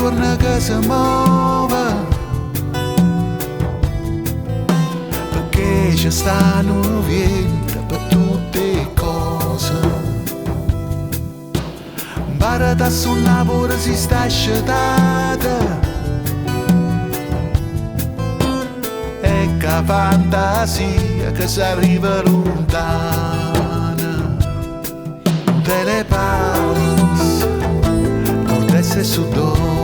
torna che si muove, perché ci stanno venti per tutte le cose. Imparati a suonare pure se sta scetata, e che fantasia che si arriva lontana. Tutte le palis, nord-est e sud-ovest,